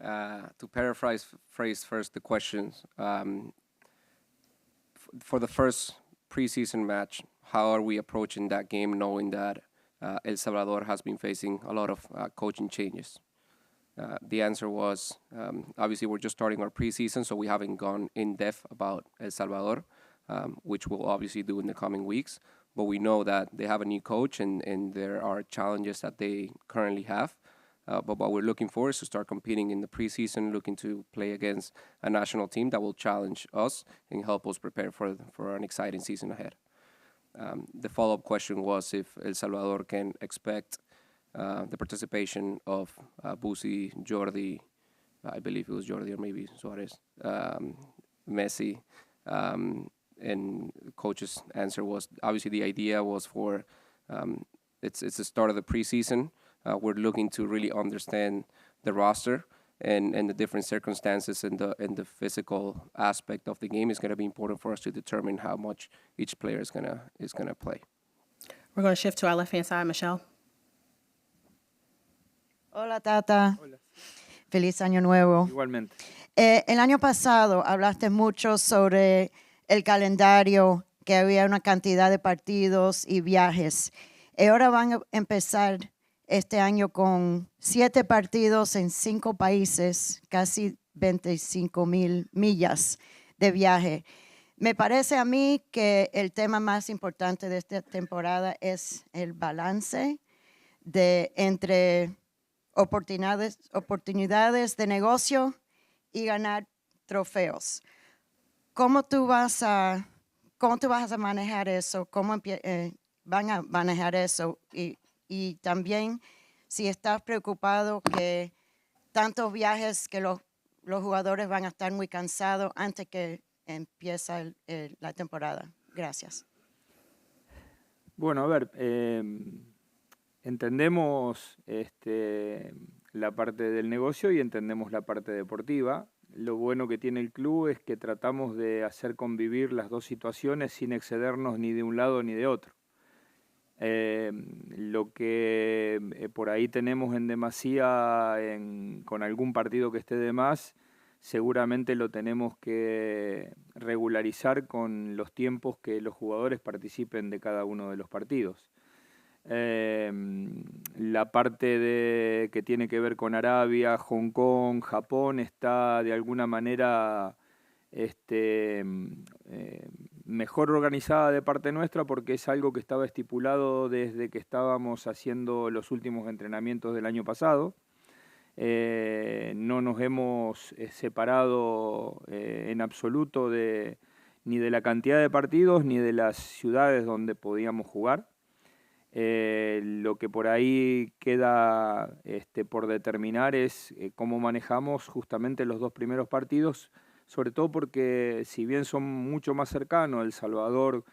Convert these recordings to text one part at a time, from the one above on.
To paraphrase first the questions, for the first preseason match, how are we approaching that game knowing that El Salvador has been facing a lot of coaching changes? The answer was, obviously we're just starting our preseason, so we haven't gone in depth about El Salvador, which we'll obviously do in the coming weeks. But we know that they have a new coach and there are challenges that they currently have. But what we're looking for is to start competing in the preseason, looking to play against a national team that will challenge us and help us prepare for an exciting season ahead. The follow-up question was if El Salvador can expect the participation of Busi, Jordi, I believe it was Jordi or maybe Suarez, Messi, and the coach's answer was obviously the idea was for it's the start of the preseason. We're looking to really understand the roster and the different circumstances and the physical aspect of the game is going to be important for us to determine how much each player is gonna play. We're going to shift to our left-hand side, Michelle. Hola, Tata. Hola. Feliz Año Nuevo. Igualmente. El año pasado hablaste mucho sobre el calendario, que había una cantidad de partidos y viajes. Y ahora van a empezar este año con 7 partidos en 5 países, casi 25,000 millas de viaje. Me parece a mí que el tema más importante de esta temporada es el balance entre oportunidades de negocio y ganar trofeos. ¿Cómo tú vas a manejar eso? ¿Cómo van a manejar eso? Y también si estás preocupado que tantos viajes que los jugadores van a estar muy cansados antes que empiece la temporada. Gracias. Bueno, a ver, entendemos la parte del negocio y entendemos la parte deportiva. Lo bueno que tiene el club es que tratamos de hacer convivir las dos situaciones sin excedernos ni de un lado ni de otro. Lo que por ahí tenemos en demasía con algún partido que esté de más, seguramente lo tenemos que regularizar con los tiempos que los jugadores participen de cada uno de los partidos. La parte que tiene que ver con Arabia, Hong Kong, Japón está de alguna manera mejor organizada de parte nuestra porque es algo que estaba estipulado desde que estábamos haciendo los últimos entrenamientos del año pasado. No nos hemos separado en absoluto ni de la cantidad de partidos ni de las ciudades donde podíamos jugar. Lo que por ahí queda por determinar es cómo manejamos justamente los 2 primeros partidos, sobre todo porque si bien son mucho más cercanos, El Salvador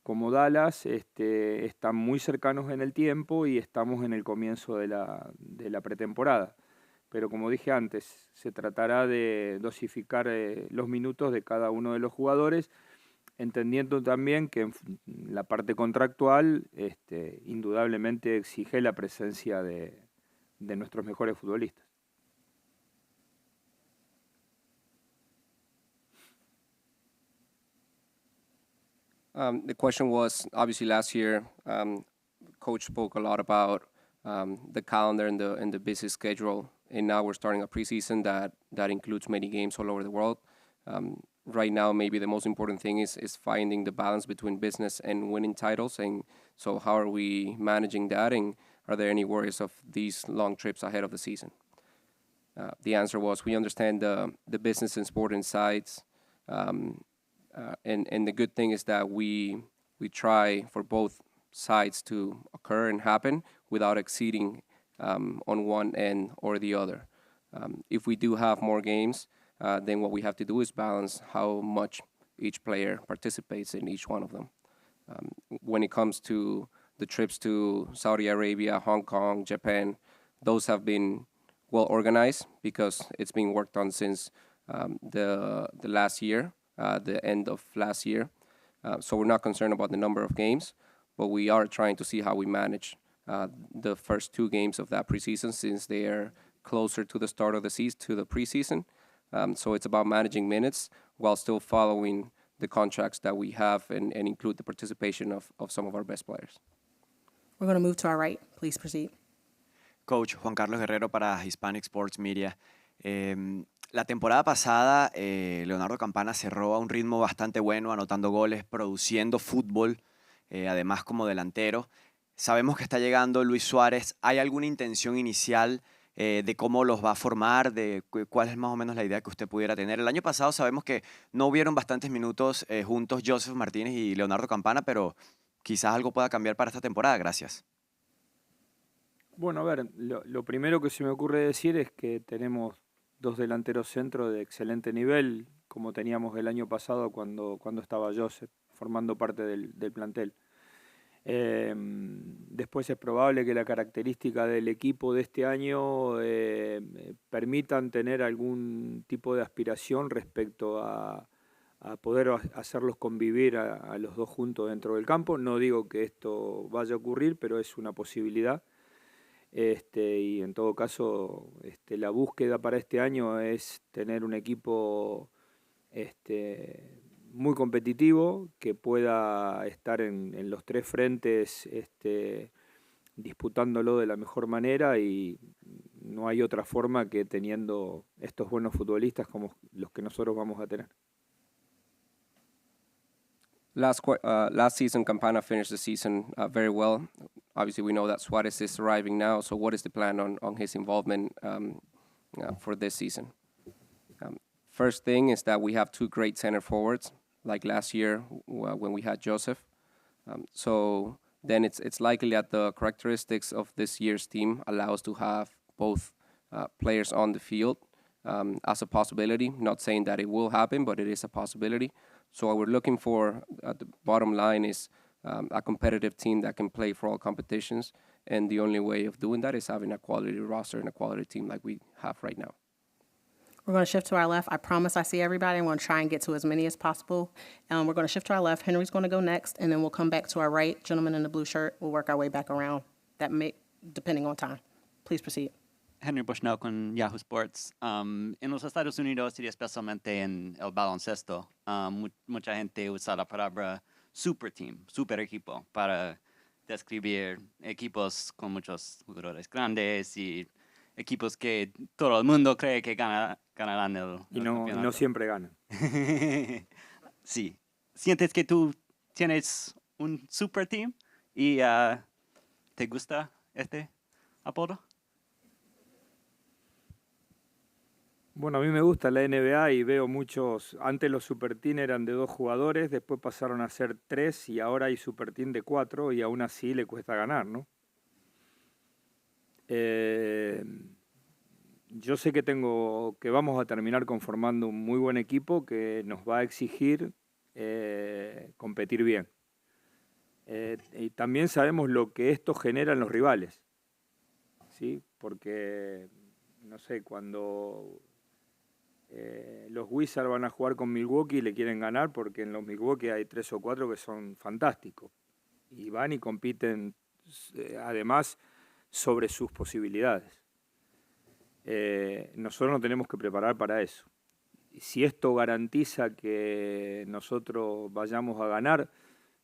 como Dallas, están muy cercanos en el tiempo y estamos en el comienzo de la pretemporada. Pero como dije antes, se tratará de dosificar los minutos de cada uno de los jugadores, entendiendo también que la parte contractual indudablemente exige la presencia de nuestros mejores futbolistas. The question was, obviously last year, Coach spoke a lot about the calendar and the busy schedule, and now we're starting a preseason that includes many games all over the world. Right now, maybe the most important thing is finding the balance between business and winning titles, and so how are we managing that, and are there any worries of these long trips ahead of the season? The answer was we understand the business and sporting sides, and the good thing is that we try for both sides to occur and happen without exceeding on one end or the other. If we do have more games, then what we have to do is balance how much each player participates in each one of them. When it comes to the trips to Saudi Arabia, Hong Kong, Japan, those have been well organized because it's been worked on since the last year, the end of last year. So we're not concerned about the number of games, but we are trying to see how we manage the first 2 games of that preseason since they are closer to the start of the season, to the preseason. So it's about managing minutes while still following the contracts that we have and include the participation of some of our best players. We're going to move to our right. Please proceed. Coach Juan Carlos Guerrero para Hispanic Sports Media. La temporada pasada, Leonardo Campana cerró a un ritmo bastante bueno, anotando goles, produciendo fútbol, además como delantero. Sabemos que está llegando Luis Suárez. ¿Hay alguna intención inicial de cómo los va a formar, de cuál es más o menos la idea que usted pudiera tener? El año pasado sabemos que no hubieron bastantes minutos juntos Joseph Martínez y Leonardo Campana, pero quizás algo pueda cambiar para esta temporada. Gracias. Bueno, a ver, lo primero que se me ocurre decir es que tenemos dos delanteros centros de excelente nivel, como teníamos el año pasado cuando estaba Joseph formando parte del plantel. Después es probable que la característica del equipo de este año permitan tener algún tipo de aspiración respecto a poder hacerlos convivir a los dos juntos dentro del campo. No digo que esto vaya a ocurrir, pero es una posibilidad. Y en todo caso, la búsqueda para este año es tener un equipo muy competitivo, que pueda estar en los tres frentes disputándolo de la mejor manera, y no hay otra forma que teniendo estos buenos futbolistas como los que nosotros vamos a tener. Last season, Campana finished the season very well. Obviously, we know that Suarez is arriving now, so what is the plan on his involvement for this season? First thing is that we have two great center forwards, like last year when we had Joseph. So then it's likely that the characteristics of this year's team allow us to have both players on the field as a possibility. Not saying that it will happen, but it is a possibility. So what we're looking for at the bottom line is a competitive team that can play for all competitions. And the only way of doing that is having a quality roster and a quality team like we have right now. We're going to shift to our left. I promise I see everybody. I'm going to try and get to as many as possible. We're going to shift to our left. Henry's going to go next, and then we'll come back to our right. Gentleman in the blue shirt, we'll work our way back around, depending on time. Please proceed. Henry Bushnell con Yahoo Sports. En los Estados Unidos y especialmente en el baloncesto, mucha gente usa la palabra super team, super equipo, para describir equipos con muchos jugadores grandes y equipos que todo el mundo cree que ganarán el campeonato. Y no siempre ganan. Sí. ¿Sientes que tú tienes un super team y te gusta este apodo? Bueno, a mí me gusta la NBA y veo muchos. Antes los super team eran de 2 jugadores, después pasaron a ser 3 y ahora hay super team de 4 y aún así le cuesta ganar, ¿no? Yo sé que vamos a terminar conformando un muy buen equipo que nos va a exigir competir bien. Y también sabemos lo que esto genera en los rivales, ¿sí? Porque, no sé, cuando los Wizards van a jugar con Milwaukee le quieren ganar porque en los Milwaukee hay 3 o 4 que son fantásticos y van y compiten además sobre sus posibilidades. Nosotros nos tenemos que preparar para eso. Si esto garantiza que nosotros vayamos a ganar,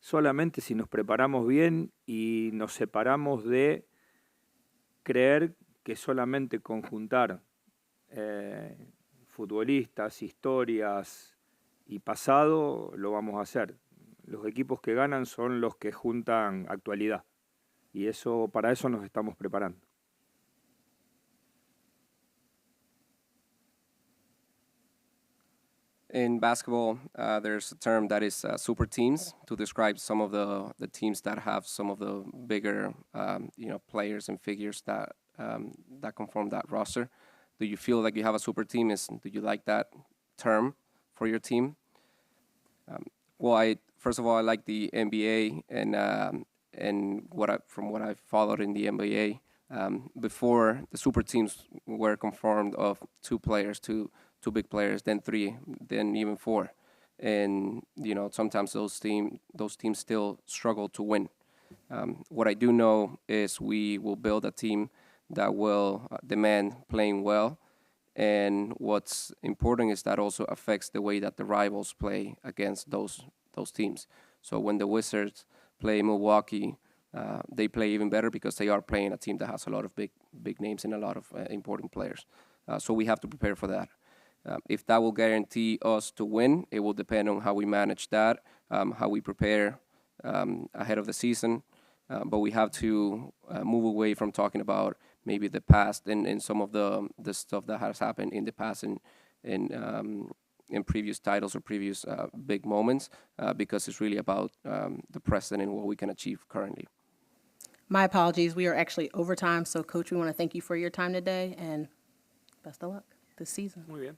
solamente si nos preparamos bien y nos separamos de creer que solamente conjuntar futbolistas, historias y pasado lo vamos a hacer. Los equipos que ganan son los que juntan actualidad y para eso nos estamos preparando. In basketball, there's a term that is super teams to describe some of the teams that have some of the bigger players and figures that conform that roster. Do you feel like you have a super team? Do you like that term for your team? First of all, I like the NBA and from what I've followed in the NBA. Before, the super teams were conformed of 2 players, two big players, then 3, then even 4, and sometimes those teams still struggle to win. What I do know is we will build a team that will demand playing well. And what's important is that also affects the way that the rivals play against those teams. So when the Wizards play Milwaukee, they play even better because they are playing a team that has a lot of big names and a lot of important players. So we have to prepare for that. If that will guarantee us to win, it will depend on how we manage that, how we prepare ahead of the season. But we have to move away from talking about maybe the past and some of the stuff that has happened in the past in previous titles or previous big moments, because it's really about the present and what we can achieve currently. My apologies. We are actually overtime. So, Coach, we want to thank you for your time today and best of luck this season. Muy bien.